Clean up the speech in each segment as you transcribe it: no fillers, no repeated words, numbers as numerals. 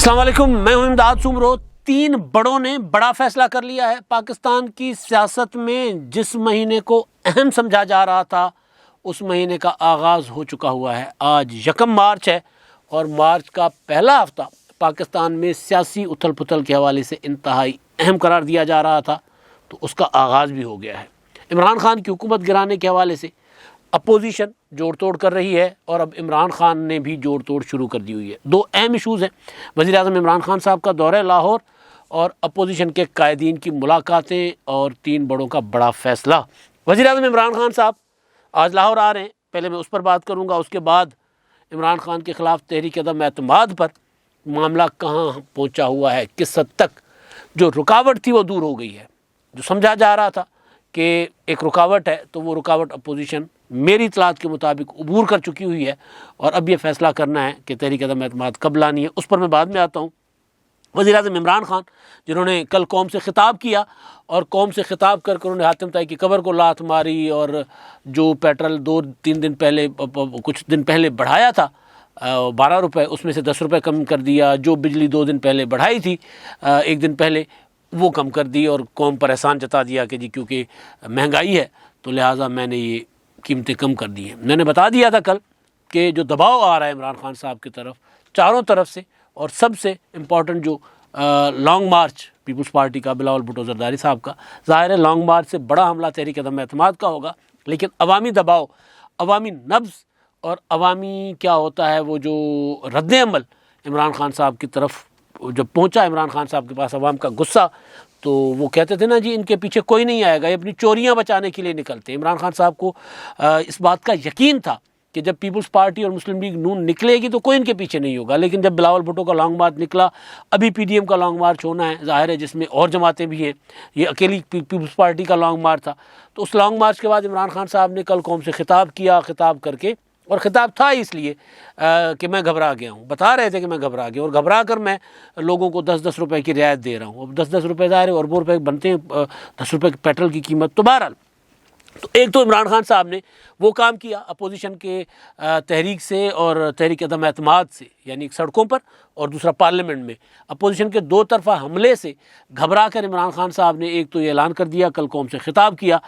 السلام علیکم، میں ہوں امداد سومرو۔ 3 بڑوں نے بڑا فیصلہ کر لیا ہے۔ پاکستان کی سیاست میں جس مہینے کو اہم سمجھا جا رہا تھا اس مہینے کا آغاز ہو چکا ہوا ہے۔ آج 1 مارچ ہے اور مارچ کا پہلا ہفتہ پاکستان میں سیاسی اتھل پھتل کے حوالے سے انتہائی اہم قرار دیا جا رہا تھا، تو اس کا آغاز بھی ہو گیا ہے۔ عمران خان کی حکومت گرانے کے حوالے سے اپوزیشن جوڑ توڑ کر رہی ہے اور اب عمران خان نے بھی جوڑ توڑ شروع کر دی ہوئی ہے۔ 2 اہم ایشوز ہیں، وزیر اعظم عمران خان صاحب کا دورہ لاہور اور اپوزیشن کے قائدین کی ملاقاتیں اور 3 بڑوں کا بڑا فیصلہ۔ وزیر اعظم عمران خان صاحب آج لاہور آ رہے ہیں، پہلے میں اس پر بات کروں گا، اس کے بعد عمران خان کے خلاف تحریک عدم اعتماد پر معاملہ کہاں پہنچا ہوا ہے، کس حد تک جو رکاوٹ تھی وہ دور ہو گئی ہے۔ جو سمجھا جا رہا تھا کہ ایک رکاوٹ ہے تو وہ رکاوٹ اپوزیشن میری اطلاعات کے مطابق عبور کر چکی ہوئی ہے، اور اب یہ فیصلہ کرنا ہے کہ تحریک عدم اعتماد کب لانی ہے، اس پر میں بعد میں آتا ہوں۔ وزیر اعظم عمران خان جنہوں نے کل قوم سے خطاب کیا اور قوم سے خطاب کر انہوں نے حاتم طائی کی قبر کو لات ماری، اور جو پیٹرول 2-3 دن پہلے کچھ دن پہلے بڑھایا تھا 12 روپے، اس میں سے 10 روپے کم کر دیا، جو بجلی 2 دن پہلے بڑھائی تھی 1 دن پہلے وہ کم کر دی، اور قوم پر احسان جتا دیا کہ جی کیونکہ مہنگائی ہے تو لہٰذا میں نے یہ قیمتیں کم کر دی ہیں۔ میں نے بتا دیا تھا کل کہ جو دباؤ آ رہا ہے عمران خان صاحب کی طرف چاروں طرف سے، اور سب سے امپورٹنٹ جو لانگ مارچ پیپلز پارٹی کا بلاول بھٹو زرداری صاحب کا، ظاہر ہے لانگ مارچ سے بڑا حملہ تحریک عدم اعتماد کا ہوگا، لیکن عوامی دباؤ، عوامی نبض اور عوامی کیا ہوتا ہے وہ جو رد عمل عمران خان صاحب کی طرف جب پہنچا، عمران خان صاحب کے پاس عوام کا غصہ، تو وہ کہتے تھے نا جی ان کے پیچھے کوئی نہیں آئے گا، یہ اپنی چوریاں بچانے کے لیے نکلتے۔ عمران خان صاحب کو اس بات کا یقین تھا کہ جب پیپلز پارٹی اور مسلم لیگ نون نکلے گی تو کوئی ان کے پیچھے نہیں ہوگا، لیکن جب بلاول بھٹو کا لانگ مارچ نکلا، ابھی پی ڈی ایم کا لانگ مارچ ہونا ہے ظاہر ہے جس میں اور جماعتیں بھی ہیں، یہ اکیلی پیپلز پارٹی کا لانگ مارچ تھا، تو اس لانگ مارچ کے بعد عمران خان صاحب نے کل قوم سے خطاب کیا، خطاب کر کے، اور خطاب تھا اس لیے کہ میں گھبرا گیا ہوں، بتا رہے تھے کہ میں گھبرا گیا، اور گھبرا کر میں لوگوں کو 10-10 روپے کی رعایت دے رہا ہوں۔ اب 10-10 روپے ظاہر ہے اور وہ روپے بنتے ہیں 10 روپے پیٹرول کی قیمت، تو بہرحال تو ایک تو عمران خان صاحب نے وہ کام کیا اپوزیشن کے تحریک سے اور تحریک عدم اعتماد سے، یعنی سڑکوں پر، اور دوسرا پارلیمنٹ میں اپوزیشن کے 2 طرفہ حملے سے گھبرا کر عمران خان صاحب نے ایک تو یہ اعلان کر دیا، کل قوم سے خطاب کیا،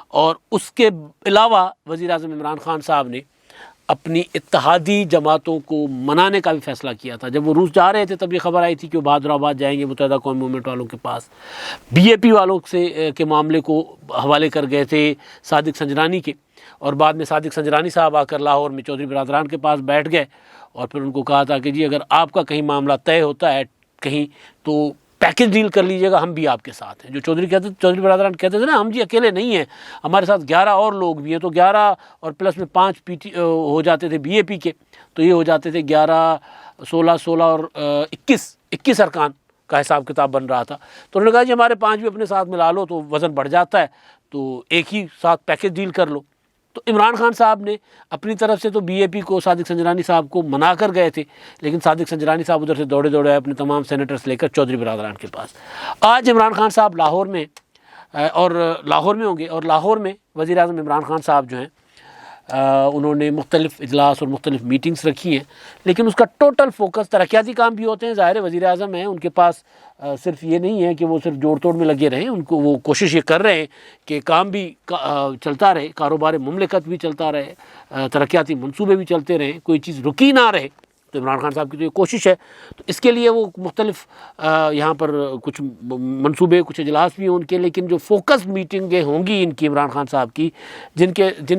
اور اس کے علاوہ وزیر اعظم عمران خان صاحب نے اپنی اتحادی جماعتوں کو منانے کا بھی فیصلہ کیا تھا۔ جب وہ روس جا رہے تھے تب یہ خبر آئی تھی کہ وہ بہادر آباد جائیں گے متحدہ قومی موومنٹ والوں کے پاس، بی اے پی والوں سے کے معاملے کو حوالے کر گئے تھے صادق سنجرانی کے، اور بعد میں صادق سنجرانی صاحب آ کر لاہور میں چودھری برادران کے پاس بیٹھ گئے، اور پھر ان کو کہا تھا کہ جی اگر آپ کا کہیں معاملہ طے ہوتا ہے کہیں تو پیکج ڈیل کر لیجئے گا، ہم بھی آپ کے ساتھ ہیں۔ جو چودھری برادران کہتے تھے نا ہم جی اکیلے نہیں ہیں، ہمارے ساتھ 11 اور لوگ بھی ہیں، تو 11 اور پلس میں 5 پی ٹی ہو جاتے تھے بی اے پی کے، تو یہ ہو جاتے تھے 11 16 اور 21 ارکان کا حساب کتاب بن رہا تھا۔ تو انہوں نے کہا جی ہمارے 5 بھی اپنے ساتھ ملا لو تو وزن بڑھ جاتا ہے، تو ایک ہی ساتھ پیکج ڈیل کر لو۔ تو عمران خان صاحب نے اپنی طرف سے تو بی اے پی کو صادق سنجرانی صاحب کو منا کر گئے تھے، لیکن صادق سنجرانی صاحب ادھر سے دوڑے اپنے تمام سینیٹرز لے کر چودھری برادران کے پاس۔ آج عمران خان صاحب لاہور میں ہوں گے، اور لاہور میں وزیر اعظم عمران خان صاحب جو ہیں انہوں نے مختلف اجلاس اور مختلف میٹنگز رکھی ہیں، لیکن اس کا ٹوٹل فوکس ترقیاتی کام بھی ہوتے ہیں، ظاہر ہے وزیر اعظم ہیں، ان کے پاس صرف یہ نہیں ہے کہ وہ صرف جوڑ توڑ میں لگے رہیں، ان کو وہ کوشش یہ کر رہے ہیں کہ کام بھی چلتا رہے، کاروبار مملکت بھی چلتا رہے، ترقیاتی منصوبے بھی چلتے رہیں، کوئی چیز رکی نہ رہے، تو عمران خان صاحب کی تو یہ کوشش ہے۔ تو اس کے لیے وہ مختلف یہاں پر کچھ منصوبے، کچھ اجلاس بھی ہیں ان کے، لیکن جو فوکس میٹنگیں ہوں گی ان کی عمران خان صاحب کی، جن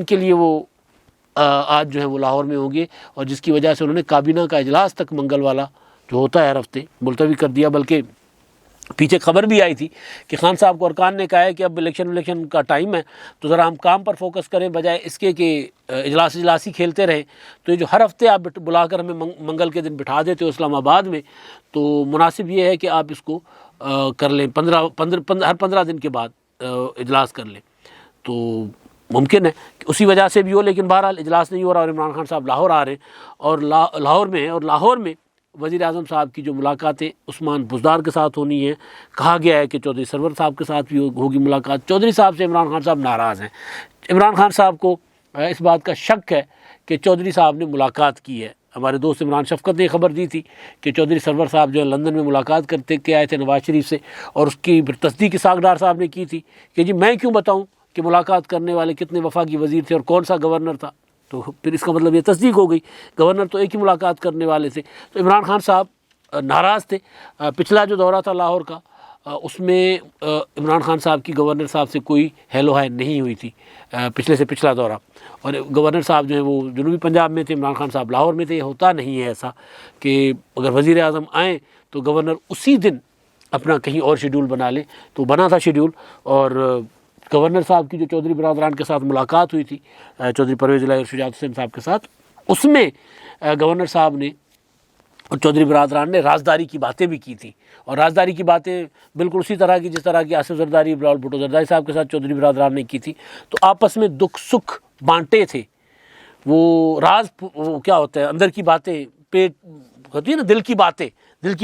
کے لیے وہ آج جو ہے وہ لاہور میں ہوں گے، اور جس کی وجہ سے انہوں نے کابینہ کا اجلاس تک منگل والا جو ہوتا ہے ہر ہفتے ملتوی کر دیا، بلکہ پیچھے خبر بھی آئی تھی کہ خان صاحب کو ارکان نے کہا ہے کہ اب الیکشن کا ٹائم ہے تو ذرا ہم کام پر فوکس کریں بجائے اس کے کہ اجلاسی کھیلتے رہیں، تو یہ جو ہر ہفتے آپ بلا کر ہمیں منگل کے دن بٹھا دیتے ہو اسلام آباد میں، تو مناسب یہ ہے کہ آپ اس کو کر لیں، ہر 15 دن کے بعد اجلاس کر لیں، تو ممکن ہے کہ اسی وجہ سے بھی ہو، لیکن بہرحال اجلاس نہیں ہو رہا، اور عمران خان صاحب لاہور آ رہے ہیں، اور لاہور میں وزیر اعظم صاحب کی جو ملاقاتیں عثمان بزدار کے ساتھ ہونی ہیں، کہا گیا ہے کہ چودھری سرور صاحب کے ساتھ بھی ہوگی ملاقات۔ چودھری صاحب سے عمران خان صاحب ناراض ہیں، عمران خان صاحب کو اس بات کا شک ہے کہ چودھری صاحب نے ملاقات کی ہے ہمارے دوست عمران شفقت نے خبر دی تھی کہ چودھری سرور صاحب جو ہے لندن میں ملاقات کرتے کے آئے تھے نواز شریف سے، اور اس کی تصدیق اسحاق ڈار صاحب نے کی تھی کہ جی میں کیوں بتاؤں کہ ملاقات کرنے والے کتنے وفاقی وزیر تھے اور کون سا گورنر تھا. تو پھر اس کا مطلب یہ تصدیق ہو گئی، گورنر تو ایک ہی ملاقات کرنے والے تھے. تو عمران خان صاحب ناراض تھے. پچھلا جو دورہ تھا لاہور کا، اس میں عمران خان صاحب کی گورنر صاحب سے کوئی ہیلو ہائی نہیں ہوئی تھی پچھلے سے پچھلا دورہ. اور گورنر صاحب جو ہیں وہ جنوبی پنجاب میں تھے، عمران خان صاحب لاہور میں تھے. یہ ہوتا نہیں ہے ایسا کہ اگر وزیر اعظم آئیں تو گورنر اسی دن اپنا کہیں اور شیڈول بنا لیں. تو بنا تھا شیڈول، اور گورنر صاحب کی جو چودھری برادران کے ساتھ ملاقات ہوئی تھی چودھری پرویز الہی اور شجاعت حسین صاحب کے ساتھ، اس میں گورنر صاحب نے اور چودھری برادران نے رازداری کی باتیں بھی کی تھیں. اور رازداری کی باتیں بالکل اسی طرح کی جس طرح کی آصف زرداری، بلاول بھٹو زرداری صاحب کے ساتھ چودھری برادران نے کی تھی. تو آپس میں دکھ سکھ بانٹے تھے. وہ راز وہ کیا ہوتا ہے، اندر کی باتیں، پیٹ ہوتی ہے نا، دل کی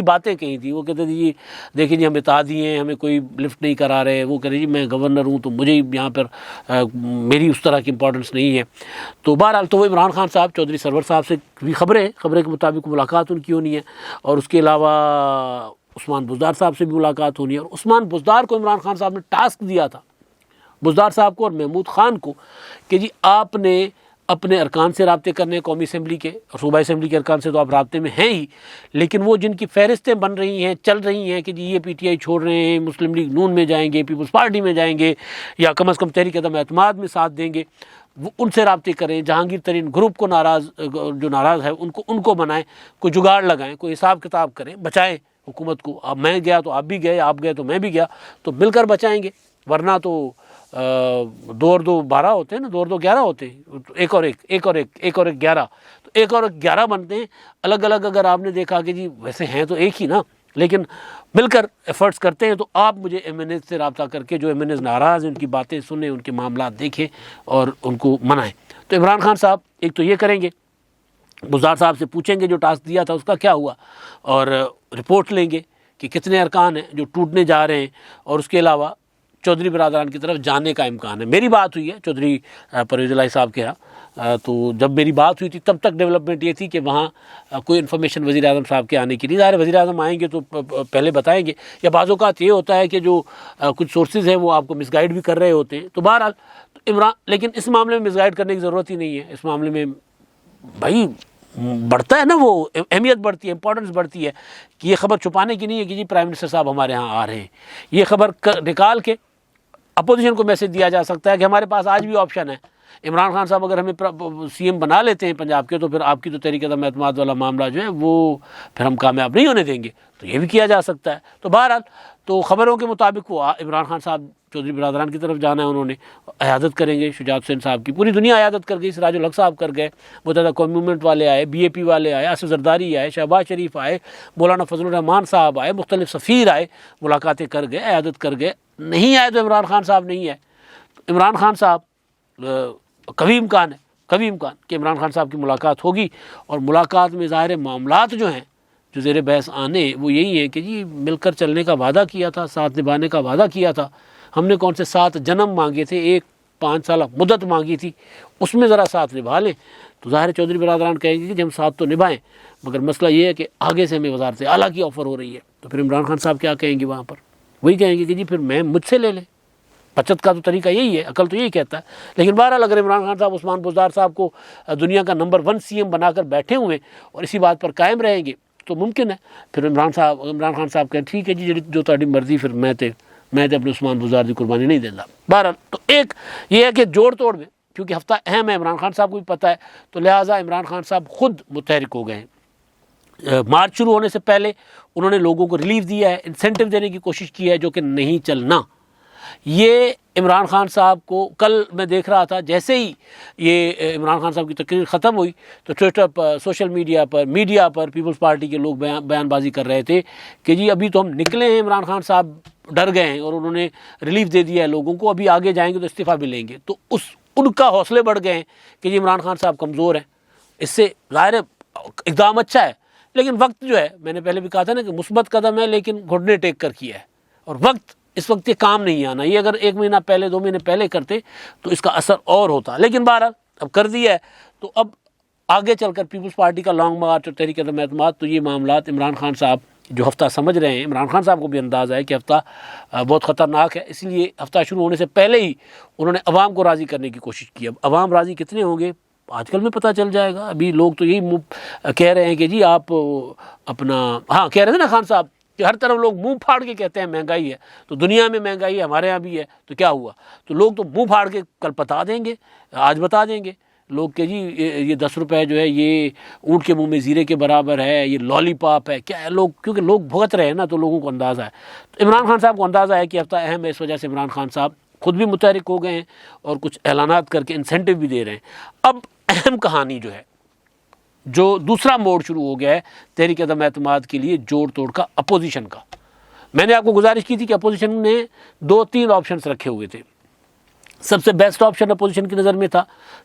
باتیں کہی تھی. وہ کہتے تھے جی دیکھیں جی ہم اتحادی ہیں، ہمیں کوئی لفٹ نہیں کرا رہے. وہ کہہ رہے جی میں گورنر ہوں تو مجھے یہاں پر میری اس طرح کی امپورٹنس نہیں ہے. تو بہرحال تو وہ عمران خان صاحب چودھری سرور صاحب سے بھی خبریں کے مطابق ملاقات ان کی ہونی ہے، اور اس کے علاوہ عثمان بزدار صاحب سے بھی ملاقات ہونی ہے. اور عثمان بزدار کو عمران خان صاحب نے ٹاسک دیا تھا، بزدار صاحب کو اور محمود خان کو، کہ جی آپ نے اپنے ارکان سے رابطے کرنے، قومی اسمبلی کے اور صوبائی اسمبلی کے ارکان سے تو آپ رابطے میں ہیں ہی، لیکن وہ جن کی فہرستیں بن رہی ہیں، چل رہی ہیں کہ جی یہ پی ٹی آئی چھوڑ رہے ہیں، مسلم لیگ نون میں جائیں گے، پیپلز پارٹی میں جائیں گے، یا کم از کم تحریک عدم اعتماد میں ساتھ دیں گے، وہ ان سے رابطے کریں. جہانگیر ترین گروپ کو جو ناراض ہے ان کو بنائیں، کوئی جگاڑ لگائیں، کوئی حساب کتاب کریں، بچائیں حکومت کو. اب میں گیا تو آپ بھی گئے، آپ گئے تو میں بھی گیا، تو مل کر بچائیں گے. ورنہ تو 2 اور 2 12 ہوتے ہیں نا، 2 اور 2 11 ہوتے ہیں، ایک اور ایک 11. تو 1 اور 11 بنتے ہیں. الگ الگ اگر آپ نے دیکھا کہ جی ویسے ہیں تو ایک ہی نا، لیکن مل کر ایفرٹس کرتے ہیں. تو آپ مجھے ایم این ایز سے رابطہ کر کے جو ایم این ایز ناراض ہیں ان کی باتیں سنیں، ان کے معاملات دیکھیں اور ان کو منائیں. تو عمران خان صاحب ایک تو یہ کریں گے، بزدار صاحب سے پوچھیں گے جو ٹاسک دیا تھا اس کا کیا ہوا، اور رپورٹ لیں گے کہ کتنے ارکان ہیں جو ٹوٹنے جا رہے ہیں، اور اس کے علاوہ چودھری برادران کی طرف جانے کا امکان ہے. میری بات ہوئی ہے چودھری پرویز الہی صاحب کے ہاں، تو جب میری بات ہوئی تھی تب تک ڈیولپمنٹ یہ تھی کہ وہاں کوئی انفارمیشن وزیر اعظم صاحب کے آنے کی نہیں. ظاہر وزیر اعظم آئیں گے تو پہلے بتائیں گے، یا بعض اوقات یہ ہوتا ہے کہ جو کچھ سورسز ہیں وہ آپ کو مس گائیڈ بھی کر رہے ہوتے ہیں. تو بہرحال لیکن اس معاملے میں مس گائیڈ کرنے کی ضرورت ہی نہیں ہے. اس معاملے میں بھائی بڑھتا ہے نا، وہ اہمیت بڑھتی ہے، امپورٹنس بڑھتی ہے کہ یہ خبر چھپانے کی نہیں ہے کہ جی پرائم منسٹر صاحب ہمارے ہاں آ رہے ہیں. یہ خبر نکال کے اپوزیشن کو میسج دیا جا سکتا ہے کہ ہمارے پاس آج بھی آپشن ہے. عمران خان صاحب اگر ہمیں سی ایم بنا لیتے ہیں پنجاب کے، تو پھر آپ کی تو تحریک عدم اعتماد والا معاملہ جو ہے وہ پھر ہم کامیاب نہیں ہونے دیں گے. تو یہ بھی کیا جا سکتا ہے. تو بہرحال تو خبروں کے مطابق وہ عمران خان صاحب چودھری برادران کی طرف جانا ہے، انہوں نے عیادت کریں گے شجاعت حسین صاحب کی. پوری دنیا عیادت کر گئی، سراج الحق صاحب کر گئے، متحدہ قومی موومنٹ والے آئے، بی اے پی والے آئے، آصف زرداری آئے، شہباز شریف آئے، مولانا فضل الرحمان صاحب آئے، مختلف سفیر آئے، ملاقاتیں کر گئے، عیادت کر گئے. نہیں آئے تو عمران خان صاحب نہیں آئے. عمران خان صاحب قوی امکان کہ عمران خان صاحب کی ملاقات ہوگی. اور ملاقات میں ظاہر معاملات جو ہیں جو زیر بحث آنے وہ یہی ہیں کہ جی مل کر چلنے کا وعدہ کیا تھا، ساتھ نبھانے کا وعدہ کیا تھا. ہم نے کون سے 7 جنم مانگے تھے، ایک 5 سالہ مدت مانگی تھی، اس میں ذرا ساتھ نبھا لیں. تو ظاہر چودھری برادران کہیں گے کہ ہم ساتھ تو نبھائیں، مگر مسئلہ یہ ہے کہ آگے سے ہمیں وزارت اعلیٰ کی آفر ہو رہی ہے. تو پھر عمران خان صاحب کیا کہیں گے وہاں پر؟ وہی کہیں گے کہ جی پھر میں مجھ سے لے لیں. بچت کا تو طریقہ یہی ہے، عقل تو یہی کہتا ہے. لیکن بہرحال اگر عمران خان صاحب عثمان بزدار صاحب کو دنیا کا نمبر 1 سی ایم بنا کر بیٹھے ہوئے اور اسی بات پر قائم رہیں گے تو ممکن ہے پھر عمران خان صاحب کہیں ٹھیک ہے جی جو تہاڈی مرضی، پھر میں تے اپنے عثمان بزدار کی قربانی نہیں دینا. بہرحال تو ایک یہ ہے کہ جوڑ توڑ میں کیونکہ ہفتہ اہم ہے، عمران خان صاحب کو بھی پتہ ہے، تو لہٰذا عمران خان صاحب خود متحرک ہو گئے ہیں. مارچ شروع ہونے سے پہلے انہوں نے لوگوں کو ریلیف دیا ہے، انسینٹو دینے کی کوشش کی ہے جو کہ نہیں چلنا. یہ عمران خان صاحب کو کل میں دیکھ رہا تھا، جیسے ہی یہ عمران خان صاحب کی تقریر ختم ہوئی تو ٹویٹر پر، سوشل میڈیا پر پیپلز پارٹی کے لوگ بیان بازی کر رہے تھے کہ جی ابھی تو ہم نکلے ہیں، عمران خان صاحب ڈر گئے ہیں اور انہوں نے ریلیف دے دیا ہے لوگوں کو، ابھی آگے جائیں گے تو استعفیٰ بھی لیں گے. تو ان کا حوصلے بڑھ گئے ہیں کہ جی عمران خان صاحب کمزور ہیں. اس سے ظاہر اقدام اچھا ہے، لیکن وقت جو ہے، میں نے پہلے بھی کہا تھا نا کہ مثبت قدم ہے لیکن گھٹنے ٹیک کر کیا ہے. اور اس وقت یہ کام نہیں آنا، یہ اگر 1 مہینہ پہلے 2 مہینے پہلے کرتے تو اس کا اثر اور ہوتا. لیکن بہرحال اب کر دیا ہے تو اب آگے چل کر پیپلز پارٹی کا لانگ مارچ اور تحریک عدم اعتماد، تو یہ معاملات عمران خان صاحب جو ہفتہ سمجھ رہے ہیں، عمران خان صاحب کو بھی اندازہ ہے کہ ہفتہ بہت خطرناک ہے، اس لیے ہفتہ شروع ہونے سے پہلے ہی انہوں نے عوام کو راضی کرنے کی کوشش کی۔ اب عوام راضی کتنے ہوں گے آج کل میں پتہ چل جائے گا۔ ابھی لوگ تو یہی کہہ رہے ہیں کہ جی آپ اپنا کہہ رہے تھے نا خان صاحب کہ ہر طرف لوگ منہ پھاڑ کے کہتے ہیں مہنگائی ہے، تو دنیا میں مہنگائی ہے، ہمارے ہاں بھی ہے، تو کیا ہوا؟ تو لوگ تو منہ پھاڑ کے کل بتا دیں گے، آج بتا دیں گے لوگ کہ جی یہ 10 روپے جو ہے یہ اونٹ کے منہ میں زیرے کے برابر ہے، یہ لالی پاپ ہے، کیا ہے لوگ، کیونکہ لوگ بھگت رہے ہیں نا، تو لوگوں کو اندازہ ہے۔ تو عمران خان صاحب کو اندازہ ہے کہ ہفتہ اہم ہے، اس وجہ سے عمران خان صاحب خود بھی متحرک ہو گئے ہیں اور کچھ اعلانات کر کے انسینٹو بھی دے رہے ہیں۔ اب اہم کہانی جو ہے، جو دوسرا موڑ شروع ہو گیا ہے تحریک عدم اعتماد کے لیے جوڑ توڑ کا، اپوزیشن کا۔ میں نے آپ کو گزارش کی تھی کہ اپوزیشن نے 2-3 آپشنز رکھے ہوئے تھے۔ سب سے بیسٹ آپشن اپوزیشن کی نظر میں تھا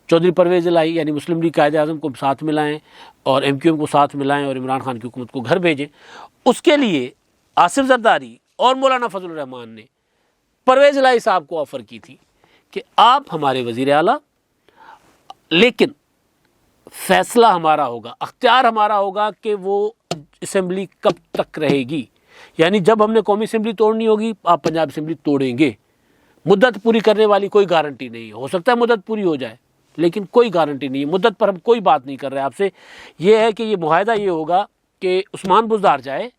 چودھری پرویز الہی، یعنی مسلم لیگ قائد اعظم کو ساتھ ملائیں اور ایم کیو ایم کو ساتھ ملائیں اور عمران خان کی حکومت کو گھر بھیجیں۔ اس کے لیے آصف زرداری اور مولانا فضل الرحمان نے پرویز الہی صاحب کو آفر کی تھی کہ آپ ہمارے وزیر اعلیٰ، لیکن فیصلہ ہمارا ہوگا، اختیار ہمارا ہوگا کہ وہ اسمبلی کب تک رہے گی، یعنی جب ہم نے قومی اسمبلی توڑنی ہوگی آپ پنجاب اسمبلی توڑیں گے۔ مدت پوری کرنے والی کوئی گارنٹی نہیں، ہو سکتا ہے مدت پوری ہو جائے لیکن کوئی گارنٹی نہیں ہے، مدت پر ہم کوئی بات نہیں کر رہے آپ سے۔ یہ ہے کہ یہ معاہدہ یہ ہوگا کہ عثمان بزدار جائے،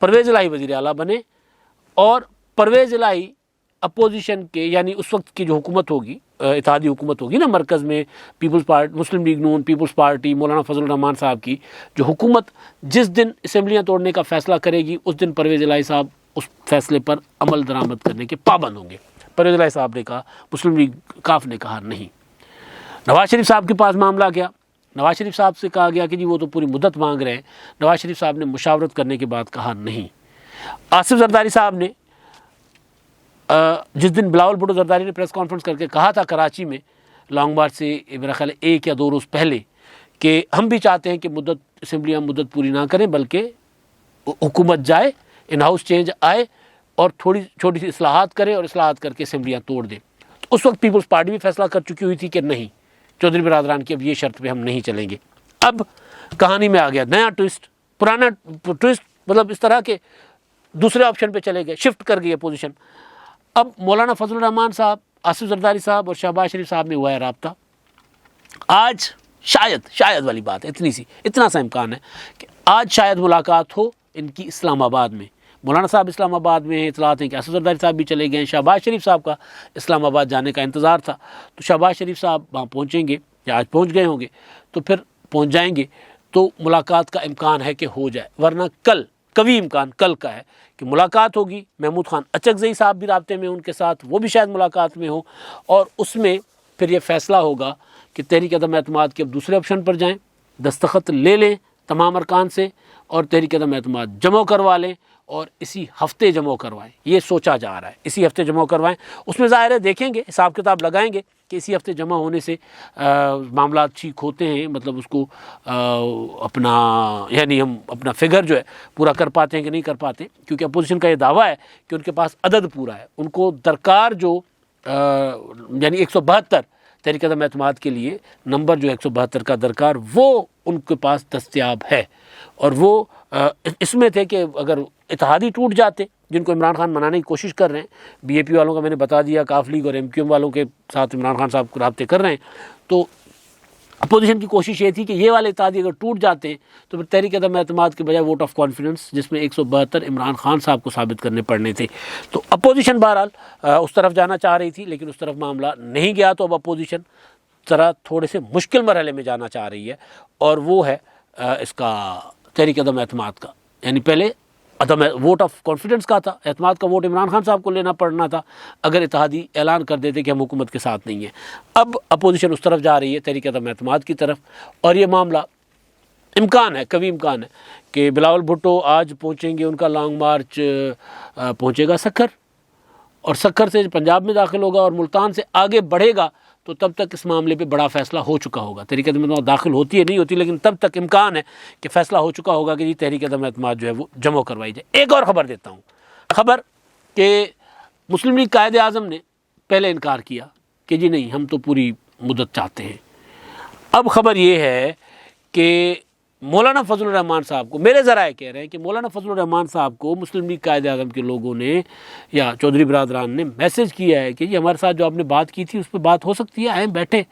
پرویز الہی وزیر اعلیٰ بنے اور پرویز الہی اپوزیشن کے، یعنی اس وقت کی جو حکومت ہوگی، اتحادی حکومت ہوگی نا مرکز میں، پیپلز پارٹی، مسلم لیگ نون، پیپلز پارٹی، مولانا فضل الرحمان صاحب کی جو حکومت جس دن اسمبلیاں توڑنے کا فیصلہ کرے گی اس دن پرویز الہی صاحب اس فیصلے پر عمل درآمد کرنے کے پابند ہوں گے۔ پرویز الہی صاحب نے کہا، مسلم لیگ کاف نے کہا نہیں۔ نواز شریف صاحب کے پاس معاملہ گیا، نواز شریف صاحب سے کہا گیا کہ جی وہ تو پوری مدت مانگ رہے ہیں، نواز شریف صاحب نے مشاورت کرنے کے بعد کہا نہیں۔ آصف زرداری صاحب نے جس دن بلاول بھٹو زرداری نے پریس کانفرنس کر کے کہا تھا کراچی میں لانگ مارچ سے میرا خیال ہے 1 یا 2 روز پہلے کہ ہم بھی چاہتے ہیں کہ اسمبلیاں مدت پوری نہ کریں بلکہ حکومت جائے، ان ہاؤس چینج آئے اور تھوڑی چھوٹی سی اصلاحات کرے اور اصلاحات کر کے اسمبلیاں توڑ دیں۔ اس وقت پیپلز پارٹی بھی فیصلہ کر چکی ہوئی تھی کہ نہیں، چودھری برادران کی اب یہ شرط پہ ہم نہیں چلیں گے۔ اب کہانی میں آ گیا نیا ٹوسٹ، پرانا ٹوسٹ، مطلب اس طرح کے دوسرے آپشن پہ چلے گئے، شفٹ کر گئی اپوزیشن۔ اب مولانا فضل الرحمان صاحب، آصف زرداری صاحب اور شہباز شریف صاحب میں ہوا ہے رابطہ۔ آج شاید والی بات ہے، اتنا سا امکان ہے کہ آج شاید ملاقات ہو ان کی اسلام آباد میں۔ مولانا صاحب اسلام آباد میں ہیں، اطلاعات ہیں کہ آصف زرداری صاحب بھی چلے گئے ہیں، شہباز شریف صاحب کا اسلام آباد جانے کا انتظار تھا، تو شہباز شریف صاحب وہاں پہنچیں گے یا آج پہنچ گئے ہوں گے تو پھر پہنچ جائیں گے تو ملاقات کا امکان ہے کہ ہو جائے، ورنہ کل قوی امکان کل کا ہے کہ ملاقات ہوگی۔ محمود خان اچکزئی صاحب بھی رابطے میں ان کے ساتھ، وہ بھی شاید ملاقات میں ہوں اور اس میں پھر یہ فیصلہ ہوگا کہ تحریک عدم اعتماد کے اب دوسرے آپشن پر جائیں، دستخط لے لیں تمام ارکان سے اور تحریک عدم اعتماد جمع کروا لیں اور اسی ہفتے جمع کروائیں۔ یہ سوچا جا رہا ہے اسی ہفتے جمع کروائیں۔ اس میں ظاہر ہے دیکھیں گے، حساب کتاب لگائیں گے کہ اسی ہفتے جمع ہونے سے معاملات ٹھیک ہوتے ہیں، مطلب اس کو اپنا، یعنی ہم اپنا فگر جو ہے پورا کر پاتے ہیں کہ نہیں کر پاتے، کیونکہ اپوزیشن کا یہ دعویٰ ہے کہ ان کے پاس عدد پورا ہے، ان کو درکار جو یعنی 172 تحریک عدم اعتماد کے لیے نمبر جو 172 کا درکار، وہ ان کے پاس دستیاب ہے۔ اور وہ اس میں تھے کہ اگر اتحادی ٹوٹ جاتے، جن کو عمران خان منانے کی کوشش کر رہے ہیں، بی اے پی والوں کا میں نے بتا دیا، کاف لیگ اور ایم کیو ایم والوں کے ساتھ عمران خان صاحب رابطے کر رہے ہیں، تو اپوزیشن کی کوشش یہ تھی کہ یہ والے اتحادی اگر ٹوٹ جاتے ہیں تو پھر تحریک عدم اعتماد کے بجائے ووٹ آف کانفیڈنس، جس میں 172 عمران خان صاحب کو ثابت کرنے پڑنے تھے۔ تو اپوزیشن بہرحال اس طرف جانا چاہ رہی تھی لیکن اس طرف معاملہ نہیں گیا، تو اب اپوزیشن ذرا تھوڑے سے مشکل مرحلے میں جانا چاہ رہی ہے اور وہ ہے اس کا تحریک عدم اعتماد کا، یعنی پہلے ووٹ آف کانفیڈنس کا تھا، اعتماد کا ووٹ عمران خان صاحب کو لینا پڑنا تھا اگر اتحادی اعلان کر دیتے کہ ہم حکومت کے ساتھ نہیں ہیں۔ اب اپوزیشن اس طرف جا رہی ہے، تحریک عدم اعتماد کی طرف، اور یہ معاملہ امکان ہے، قوی امکان ہے کہ بلاول بھٹو آج پہنچیں گے، ان کا لانگ مارچ پہنچے گا سکھر، اور سکھر سے پنجاب میں داخل ہوگا اور ملتان سے آگے بڑھے گا، تو تب تک اس معاملے پہ بڑا فیصلہ ہو چکا ہوگا۔ تحریک عدم اعتماد داخل ہوتی ہے نہیں ہوتی، لیکن تب تک امکان ہے کہ فیصلہ ہو چکا ہوگا کہ جی تحریک عدم اعتماد جو ہے وہ جمع کروائی جائے۔ ایک اور خبر دیتا ہوں، خبر کہ مسلم لیگ قائد اعظم نے پہلے انکار کیا کہ جی نہیں، ہم تو پوری مدت چاہتے ہیں۔ اب خبر یہ ہے کہ مولانا فضل الرحمان صاحب کو، میرے ذرائع کہہ رہے ہیں کہ مولانا فضل الرحمان صاحب کو مسلم لیگ قائد اعظم کے لوگوں نے یا چودھری برادران نے میسج کیا ہے کہ یہ ہمارے ساتھ جو آپ نے بات کی تھی اس پہ بات ہو سکتی ہے، آئیں بیٹھے.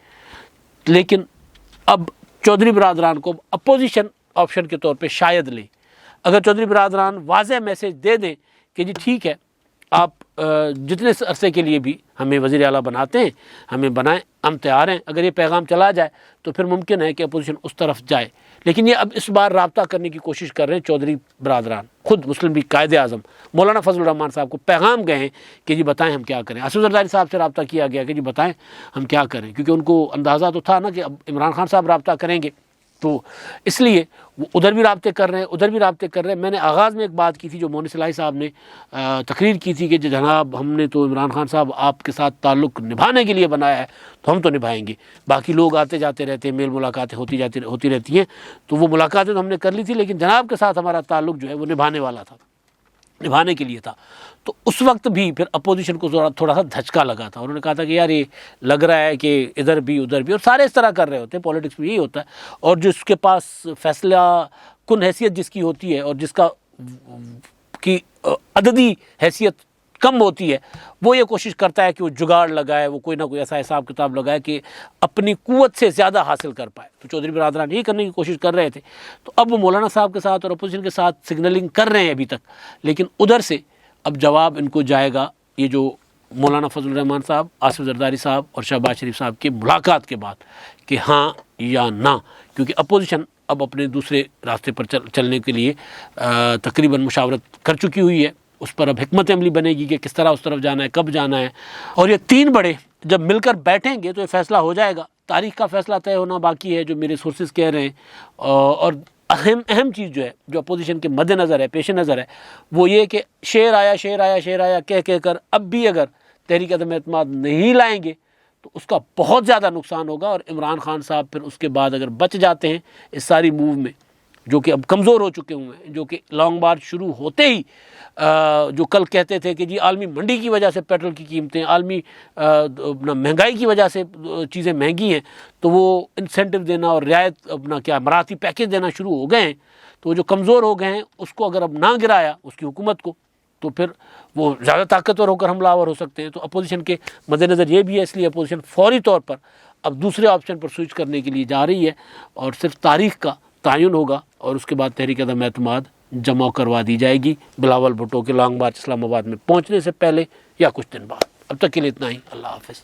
لیکن اب چودھری برادران کو اپوزیشن آپشن کے طور پہ شاید لیں. اگر چودھری برادران واضح میسج دے دیں کہ جی ٹھیک ہے آپ جتنے عرصے کے لیے بھی ہمیں وزیر اعلیٰ بناتے ہیں ہمیں بنائیں، ہم تیار ہیں، اگر یہ پیغام چلا جائے تو پھر ممکن ہے کہ اپوزیشن اس طرف جائے. لیکن یہ اب اس بار رابطہ کرنے کی کوشش کر رہے ہیں چودھری برادران، خود مسلم لیگ قائد اعظم مولانا فضل الرحمان صاحب کو پیغام گئے ہیں کہ جی بتائیں ہم کیا کریں. اسد زرداری صاحب سے رابطہ کیا گیا کہ جی بتائیں ہم کیا کریں، کیونکہ ان کو اندازہ تو تھا نا کہ اب عمران خان صاحب رابطہ کریں گے، تو اس لیے وہ ادھر بھی رابطے کر رہے ہیں ادھر بھی رابطے کر رہے ہیں. میں نے آغاز میں ایک بات کی تھی جو مونس الہی صاحب نے تقریر کی تھی کہ جناب ہم نے تو عمران خان صاحب آپ کے ساتھ تعلق نبھانے کے لیے بنایا ہے تو ہم تو نبھائیں گے، باقی لوگ آتے جاتے رہتے ہیں، میل ملاقاتیں ہوتی رہتی ہیں، تو وہ ملاقاتیں تو ہم نے کر لی تھی لیکن جناب کے ساتھ ہمارا تعلق جو ہے وہ نبھانے والا تھا، نبھانے کے لیے تھا. تو اس وقت بھی پھر اپوزیشن کو تھوڑا سا دھچکا لگا تھا. انہوں نے کہا تھا کہ یار یہ لگ رہا ہے کہ ادھر بھی ادھر بھی، اور سارے اس طرح کر رہے ہوتے ہیں، پولیٹکس میں یہی ہوتا ہے. اور جس کے پاس فیصلہ کن حیثیت جس کی ہوتی ہے اور جس کی عددی حیثیت کم ہوتی ہے وہ یہ کوشش کرتا ہے کہ وہ جگاڑ لگائے، وہ کوئی نہ کوئی ایسا حساب کتاب لگائے کہ اپنی قوت سے زیادہ حاصل کر پائے. تو چودھری برادران یہ کرنے کی کوشش کر رہے تھے. تو اب وہ مولانا صاحب کے ساتھ اور اپوزیشن کے ساتھ سگنلنگ کر رہے ہیں ابھی تک، لیکن ادھر سے اب جواب ان کو جائے گا یہ جو مولانا فضل الرحمان صاحب، آصف زرداری صاحب اور شہباز شریف صاحب کی ملاقات کے بعد کہ ہاں یا نہ، کیونکہ اپوزیشن اب اپنے دوسرے راستے پر چلنے کے لیے تقریباً مشاورت کر چکی ہوئی ہے. اس پر اب حکمت عملی بنے گی کہ کس طرح اس طرف جانا ہے، کب جانا ہے. اور یہ تین بڑے جب مل کر بیٹھیں گے تو یہ فیصلہ ہو جائے گا. تاریخ کا فیصلہ طے ہونا باقی ہے جو میرے سورسز کہہ رہے ہیں. اور اہم چیز جو ہے جو اپوزیشن کے مد نظر ہے، پیش نظر ہے، وہ یہ کہ شیر آیا کہہ کر اب بھی اگر تحریک عدم اعتماد نہیں لائیں گے تو اس کا بہت زیادہ نقصان ہوگا. اور عمران خان صاحب پھر اس کے بعد اگر بچ جاتے ہیں اس ساری موو میں، جو کہ اب کمزور ہو چکے ہوئے ہیں، جو کہ لانگ مارچ شروع ہوتے ہی جو کل کہتے تھے کہ جی عالمی منڈی کی وجہ سے پیٹرول کی قیمتیں، عالمی مہنگائی کی وجہ سے چیزیں مہنگی ہیں، تو وہ انسینٹو دینا اور رعایت مراعاتی پیکیج دینا شروع ہو گئے ہیں. تو وہ جو کمزور ہو گئے ہیں اس کو اگر اب نہ گرایا اس کی حکومت کو تو پھر وہ زیادہ طاقتور ہو کر حملہ آور ہو سکتے ہیں. تو اپوزیشن کے مد نظر یہ بھی ہے، اس لیے اپوزیشن فوری طور پر اب دوسرے آپشن پر سوئچ کرنے کے لیے جا رہی ہے اور صرف تاریخ کا تعین ہوگا اور اس کے بعد تحریک عدم اعتماد جمع کروا دی جائے گی بلاول بھٹو کے لانگ مارچ اسلام آباد میں پہنچنے سے پہلے یا کچھ دن بعد. اب تک کے لیے اتنا ہی. اللہ حافظ.